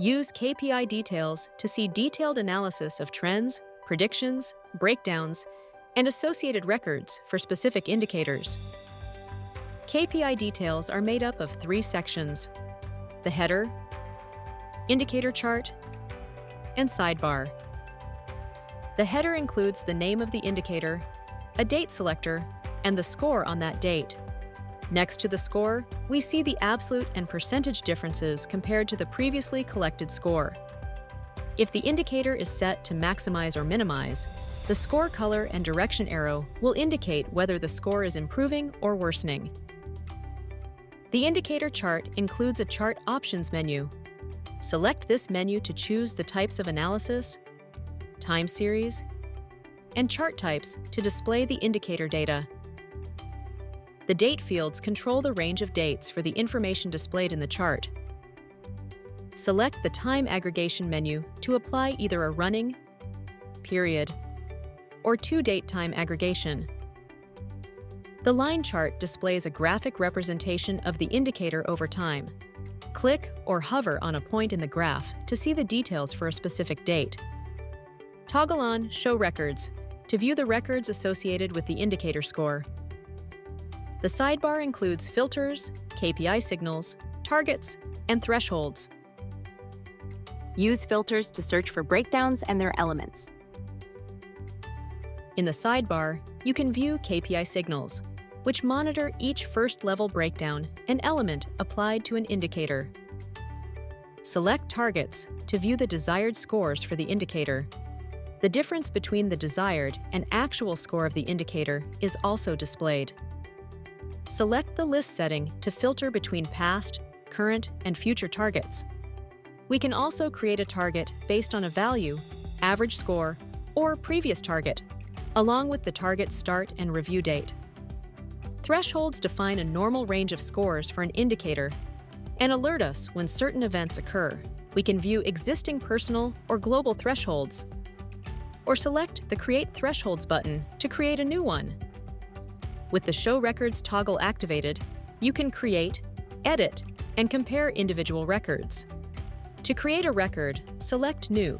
Use KPI Details to see detailed analysis of trends, predictions, breakdowns, and associated records for specific indicators. KPI Details are made up of 3 sections: the header, indicator chart, and sidebar. The header includes the name of the indicator, a date selector, and the score on that date. Next to the score, we see the absolute and percentage differences compared to the previously collected score. If the indicator is set to maximize or minimize, the score color and direction arrow will indicate whether the score is improving or worsening. The indicator chart includes a chart options menu. Select this menu to choose the types of analysis, time series, and chart types to display the indicator data. The date fields control the range of dates for the information displayed in the chart. Select the time aggregation menu to apply either a running, period, or 2-date time aggregation. The line chart displays a graphic representation of the indicator over time. Click or hover on a point in the graph to see the details for a specific date. Toggle on Show Records to view the records associated with the indicator score. The sidebar includes filters, KPI signals, targets, and thresholds. Use filters to search for breakdowns and their elements. In the sidebar, you can view KPI signals, which monitor each first-level breakdown and element applied to an indicator. Select Targets to view the desired scores for the indicator. The difference between the desired and actual score of the indicator is also displayed. Select the list setting to filter between past, current, and future targets. We can also create a target based on a value, average score, or previous target, along with the target start and review date. Thresholds define a normal range of scores for an indicator and alert us when certain events occur. We can view existing personal or global thresholds, or select the Create Thresholds button to create a new one. With the Show Records toggle activated, you can create, edit, and compare individual records. To create a record, select New.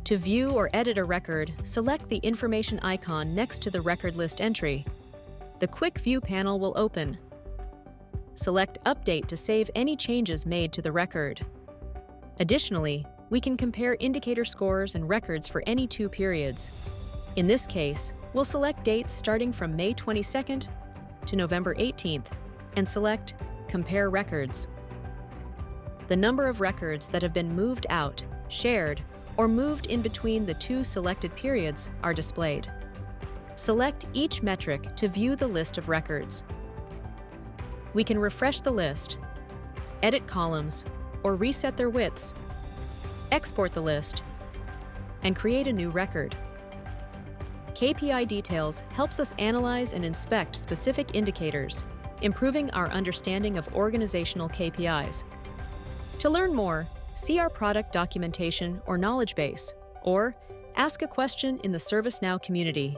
To view or edit a record, select the information icon next to the record list entry. The Quick View panel will open. Select Update to save any changes made to the record. Additionally, we can compare indicator scores and records for any 2 periods. In this case, we'll select dates starting from May 22nd to November 18th and select Compare Records. The number of records that have been moved out, shared, or moved in between the 2 selected periods are displayed. Select each metric to view the list of records. We can refresh the list, edit columns, or reset their widths, export the list, and create a new record. KPI Details helps us analyze and inspect specific indicators, improving our understanding of organizational KPIs. To learn more, see our product documentation or knowledge base, or ask a question in the ServiceNow community.